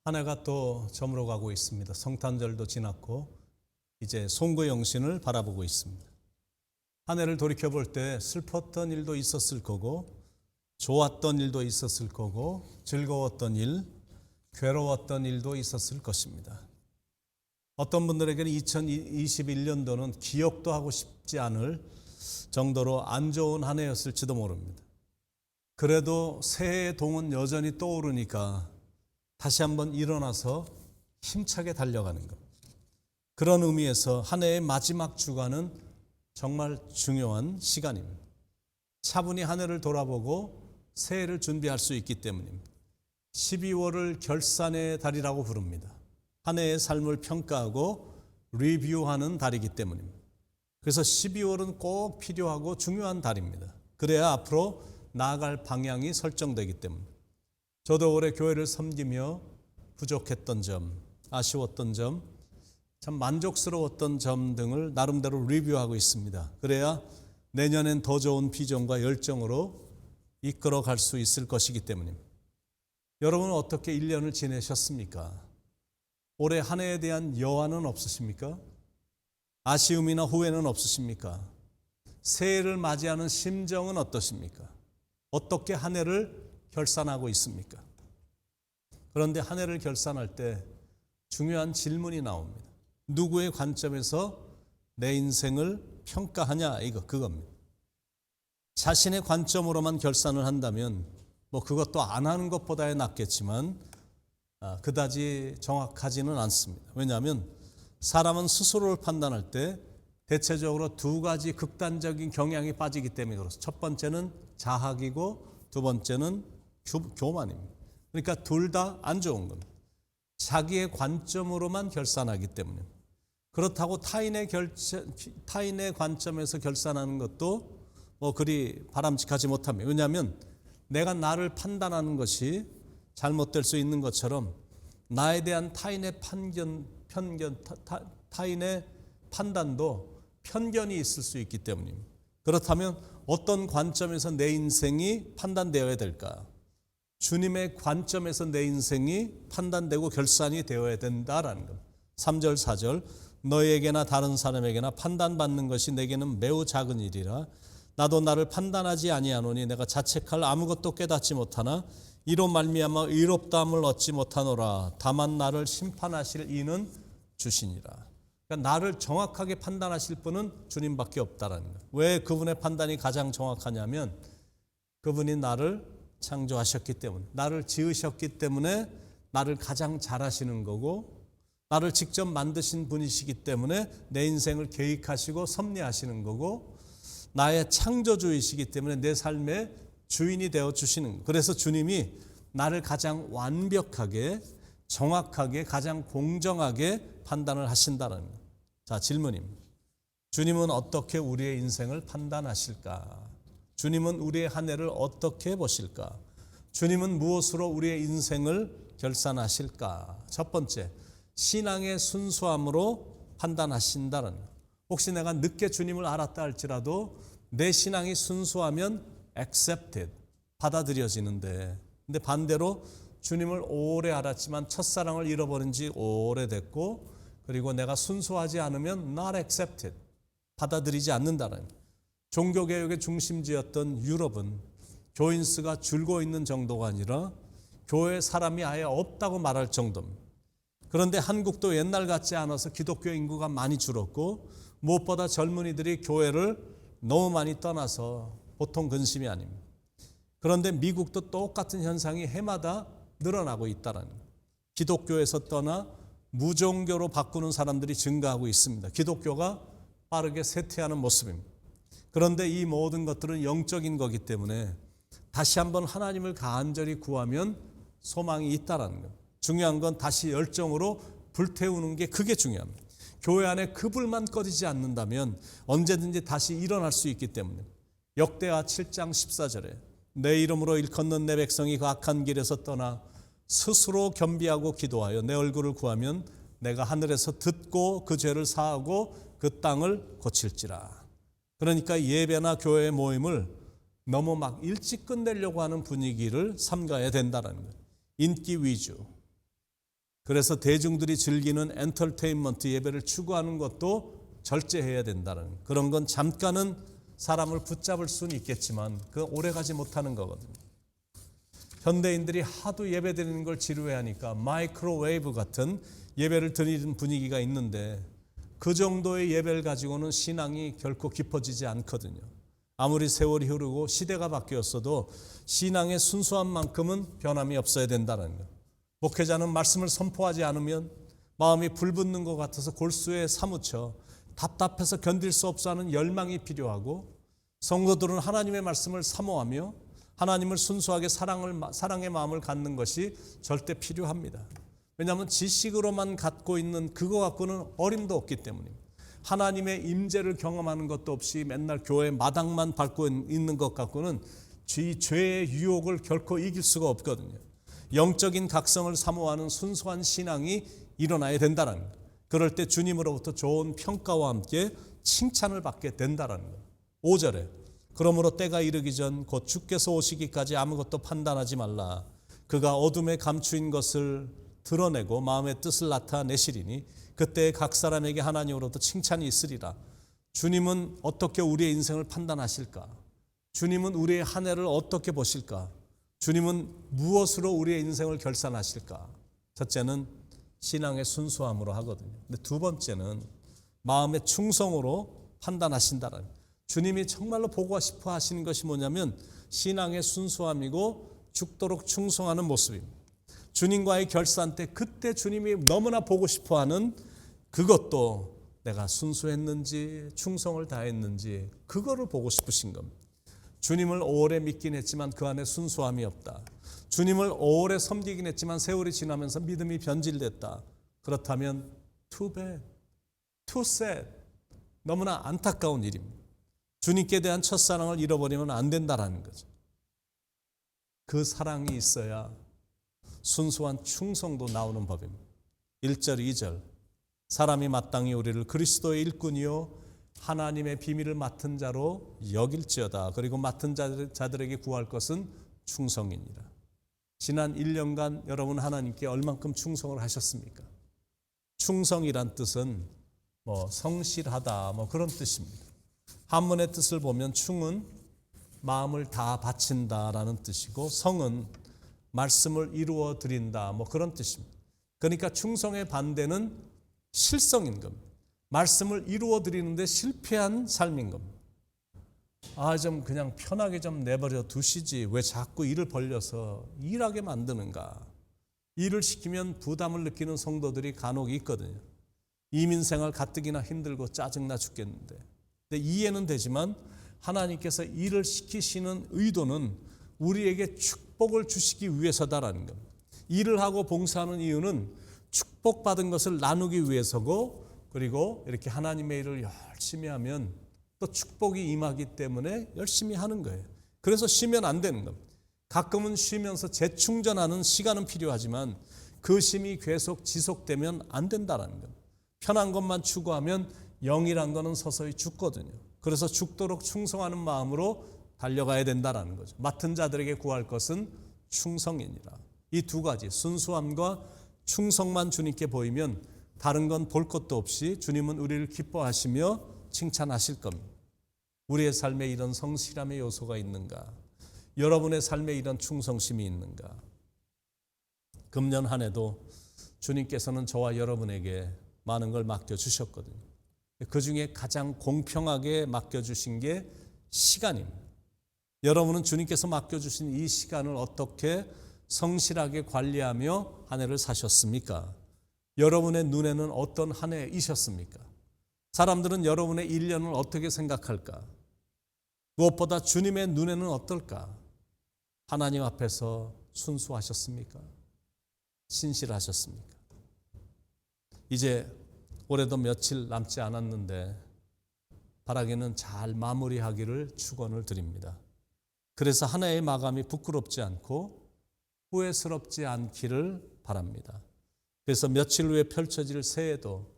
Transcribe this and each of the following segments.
한 해가 또 저물어가고 있습니다. 성탄절도 지났고 이제 송구영신을 바라보고 있습니다. 한 해를 돌이켜볼 때 슬펐던 일도 있었을 거고 좋았던 일도 있었을 거고 즐거웠던 일, 괴로웠던 일도 있었을 것입니다. 어떤 분들에게는 2021년도는 기억도 하고 싶지 않을 정도로 안 좋은 한 해였을지도 모릅니다. 그래도 새해의 동은 여전히 떠오르니까 다시 한번 일어나서 힘차게 달려가는 것. 그런 의미에서 한 해의 마지막 주간은 정말 중요한 시간입니다. 차분히 한 해를 돌아보고 새해를 준비할 수 있기 때문입니다. 12월을 결산의 달이라고 부릅니다. 한 해의 삶을 평가하고 리뷰하는 달이기 때문입니다. 그래서 12월은 꼭 필요하고 중요한 달입니다. 그래야 앞으로 나아갈 방향이 설정되기 때문입니다. 저도 올해 교회를 섬기며 부족했던 점, 아쉬웠던 점, 참 만족스러웠던 점 등을 나름대로 리뷰하고 있습니다. 그래야 내년엔 더 좋은 비전과 열정으로 이끌어갈 수 있을 것이기 때문입니다. 여러분은 어떻게 1년을 지내셨습니까? 올해 한 해에 대한 여한은 없으십니까? 아쉬움이나 후회는 없으십니까? 새해를 맞이하는 심정은 어떠십니까? 어떻게 한 해를 결산하고 있습니까? 그런데 한 해를 결산할 때 중요한 질문이 나옵니다. 누구의 관점에서 내 인생을 평가하냐 그겁니다. 자신의 관점으로만 결산을 한다면 그것도 안 하는 것보다야 낫겠지만 그다지 정확하지는 않습니다. 왜냐하면 사람은 스스로를 판단할 때 대체적으로 두 가지 극단적인 경향이 빠지기 때문에 그렇습니다. 첫 번째는 자학이고 두 번째는 교만입니다. 그러니까 둘 다 안 좋은 겁니다. 자기의 관점으로만 결산하기 때문에. 그렇다고 타인의 관점에서 결산하는 것도 그리 바람직하지 못합니다. 왜냐하면 내가 나를 판단하는 것이 잘못될 수 있는 것처럼 나에 대한 타인의 타인의 판단도 편견이 있을 수 있기 때문입니다. 그렇다면 어떤 관점에서 내 인생이 판단되어야 될까? 주님의 관점에서 내 인생이 판단되고 결산이 되어야 된다라는 것. 3절 4절 너희에게나 다른 사람에게나 판단받는 것이 내게는 매우 작은 일이라 나도 나를 판단하지 아니하노니 내가 자책할 아무것도 깨닫지 못하나 이로 말미암아 의롭다함을 얻지 못하노라. 다만 나를 심판하실 이는 주시니라. 그러니까 나를 정확하게 판단하실 분은 주님밖에 없다라는 거예요. 왜 그분의 판단이 가장 정확하냐면 그분이 나를 창조하셨기 때문에, 나를 지으셨기 때문에 나를 가장 잘 하시는 거고, 나를 직접 만드신 분이시기 때문에 내 인생을 계획하시고 섭리하시는 거고, 나의 창조주이시기 때문에 내 삶의 주인이 되어 주시는 거예요. 그래서 주님이 나를 가장 완벽하게, 정확하게, 가장 공정하게 판단을 하신다는 거예요. 자, 질문입니다. 주님은 어떻게 우리의 인생을 판단하실까? 주님은 우리의 한 해를 어떻게 보실까? 주님은 무엇으로 우리의 인생을 결산하실까? 첫 번째, 신앙의 순수함으로 판단하신다는 것. 혹시 내가 늦게 주님을 알았다 할지라도 내 신앙이 순수하면 accepted, 받아들여지는데, 근데 반대로 주님을 오래 알았지만 첫사랑을 잃어버린 지 오래됐고 그리고 내가 순수하지 않으면 not accepted, 받아들이지 않는다는 것. 종교개혁의 중심지였던 유럽은 교인 수가 줄고 있는 정도가 아니라 교회에 사람이 아예 없다고 말할 정도입니다. 그런데 한국도 옛날 같지 않아서 기독교 인구가 많이 줄었고 무엇보다 젊은이들이 교회를 너무 많이 떠나서 보통 근심이 아닙니다. 그런데 미국도 똑같은 현상이 해마다 늘어나고 있다는 거예요. 기독교에서 떠나 무종교로 바꾸는 사람들이 증가하고 있습니다. 기독교가 빠르게 쇠퇴하는 모습입니다. 그런데 이 모든 것들은 영적인 거기 때문에 다시 한번 하나님을 간절히 구하면 소망이 있다는 거예요. 중요한 건 다시 열정으로 불태우는 게 그게 중요합니다. 교회 안에 그 불만 꺼지지 않는다면 언제든지 다시 일어날 수 있기 때문에 역대하 7장 14절에 내 이름으로 일컫는 내 백성이 그 악한 길에서 떠나 스스로 겸비하고 기도하여 내 얼굴을 구하면 내가 하늘에서 듣고 그 죄를 사하고 그 땅을 고칠지라. 그러니까 예배나 교회 모임을 너무 막 일찍 끝내려고 하는 분위기를 삼가야 된다는 거예요. 인기 위주, 그래서 대중들이 즐기는 엔터테인먼트 예배를 추구하는 것도 절제해야 된다는, 그런 건 잠깐은 사람을 붙잡을 수는 있겠지만 그 오래가지 못하는 거거든요. 현대인들이 하도 예배 드리는 걸 지루해하니까 마이크로웨이브 같은 예배를 드리는 분위기가 있는데, 그 정도의 예배를 가지고는 신앙이 결코 깊어지지 않거든요. 아무리 세월이 흐르고 시대가 바뀌었어도 신앙의 순수한 만큼은 변함이 없어야 된다는 것. 목회자는 말씀을 선포하지 않으면 마음이 불붙는 것 같아서 골수에 사무쳐 답답해서 견딜 수 없어 하는 열망이 필요하고, 성도들은 하나님의 말씀을 사모하며 하나님을 순수하게 사랑의 마음을 갖는 것이 절대 필요합니다. 왜냐하면 지식으로만 갖고 있는 그거 갖고는 어림도 없기 때문입니다. 하나님의 임재를 경험하는 것도 없이 맨날 교회 마당만 밟고 있는 것 갖고는 죄의 유혹을 결코 이길 수가 없거든요. 영적인 각성을 사모하는 순수한 신앙이 일어나야 된다는 것. 그럴 때 주님으로부터 좋은 평가와 함께 칭찬을 받게 된다는 것. 5절에 그러므로 때가 이르기 전 곧 주께서 오시기까지 아무것도 판단하지 말라. 그가 어둠에 감추인 것을 드러내고 마음의 뜻을 나타내시리니 그때 각 사람에게 하나님으로부터 칭찬이 있으리라. 주님은 어떻게 우리의 인생을 판단하실까? 주님은 우리의 한 해를 어떻게 보실까? 주님은 무엇으로 우리의 인생을 결산하실까? 첫째는 신앙의 순수함으로 하거든요. 근데 두 번째는 마음의 충성으로 판단하신다는, 주님이 정말로 보고 싶어 하시는 것이 뭐냐면 신앙의 순수함이고 죽도록 충성하는 모습입니다. 주님과의 결산 때 그때 주님이 너무나 보고 싶어 하는 그것도 내가 순수했는지 충성을 다했는지 그거를 보고 싶으신 겁니다. 주님을 오래 믿긴 했지만 그 안에 순수함이 없다. 주님을 오래 섬기긴 했지만 세월이 지나면서 믿음이 변질됐다. 그렇다면 too bad, too sad, 너무나 안타까운 일입니다. 주님께 대한 첫사랑을 잃어버리면 안 된다라는 거죠. 그 사랑이 있어야 순수한 충성도 나오는 법입니다. 1절 2절 사람이 마땅히 우리를 그리스도의 일꾼이요 하나님의 비밀을 맡은 자로 여길지어다. 그리고 맡은 자들에게 구할 것은 충성이니라. 지난 1년간 여러분 하나님께 얼만큼 충성을 하셨습니까? 충성이란 뜻은 성실하다 그런 뜻입니다. 한문의 뜻을 보면 충은 마음을 다 바친다라는 뜻이고 성은 말씀을 이루어 드린다 그런 뜻입니다. 그러니까 충성의 반대는 실성인 겁니다. 말씀을 이루어 드리는데 실패한 삶인 겁니다. 좀 그냥 편하게 좀 내버려 두시지 왜 자꾸 일을 벌려서 일하게 만드는가. 일을 시키면 부담을 느끼는 성도들이 간혹 있거든요. 이민생활 가뜩이나 힘들고 짜증나 죽겠는데. 근데 이해는 되지만 하나님께서 일을 시키시는 의도는 우리에게 축복을 주시기 위해서다라는 겁니다. 일을 하고 봉사하는 이유는 축복받은 것을 나누기 위해서고, 그리고 이렇게 하나님의 일을 열심히 하면 또 축복이 임하기 때문에 열심히 하는 거예요. 그래서 쉬면 안 되는 겁니다. 가끔은 쉬면서 재충전하는 시간은 필요하지만 그 쉼이 계속 지속되면 안 된다는 겁니다. 편한 것만 추구하면 영이란 거는 서서히 죽거든요. 그래서 죽도록 충성하는 마음으로 달려가야 된다는 거죠. 맡은 자들에게 구할 것은 충성이니라. 이 두 가지 순수함과 충성만 주님께 보이면 다른 건 볼 것도 없이 주님은 우리를 기뻐하시며 칭찬하실 겁니다. 우리의 삶에 이런 성실함의 요소가 있는가? 여러분의 삶에 이런 충성심이 있는가? 금년 한 해도 주님께서는 저와 여러분에게 많은 걸 맡겨주셨거든요. 그 중에 가장 공평하게 맡겨주신 게 시간입니다. 여러분은 주님께서 맡겨주신 이 시간을 어떻게 성실하게 관리하며 한 해를 사셨습니까? 여러분의 눈에는 어떤 한 해이셨습니까? 사람들은 여러분의 1년을 어떻게 생각할까? 무엇보다 주님의 눈에는 어떨까? 하나님 앞에서 순수하셨습니까? 신실하셨습니까? 이제 올해도 며칠 남지 않았는데 바라기는 잘 마무리하기를 축원을 드립니다. 그래서 한 해의 마감이 부끄럽지 않고 후회스럽지 않기를 바랍니다. 그래서 며칠 후에 펼쳐질 새해도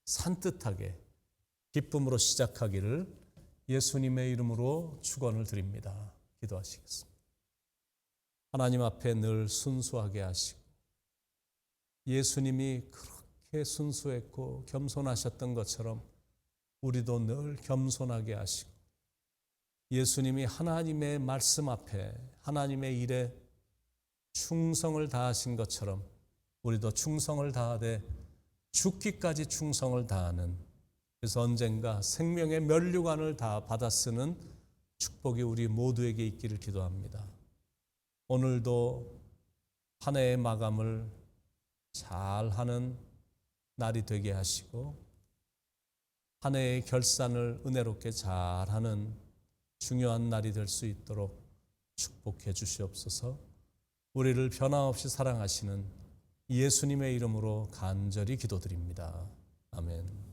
산뜻하게 기쁨으로 시작하기를 예수님의 이름으로 축원을 드립니다. 기도하시겠습니다. 하나님 앞에 늘 순수하게 하시고 예수님이 그렇게 순수했고 겸손하셨던 것처럼 우리도 늘 겸손하게 하시고 예수님이 하나님의 말씀 앞에 하나님의 일에 충성을 다하신 것처럼 우리도 충성을 다하되 죽기까지 충성을 다하는, 그래서 언젠가 생명의 면류관을 다 받아 쓰는 축복이 우리 모두에게 있기를 기도합니다. 오늘도 한 해의 마감을 잘하는 날이 되게 하시고 한 해의 결산을 은혜롭게 잘하는 중요한 날이 될 수 있도록 축복해 주시옵소서. 우리를 변함없이 사랑하시는 예수님의 이름으로 간절히 기도드립니다. 아멘.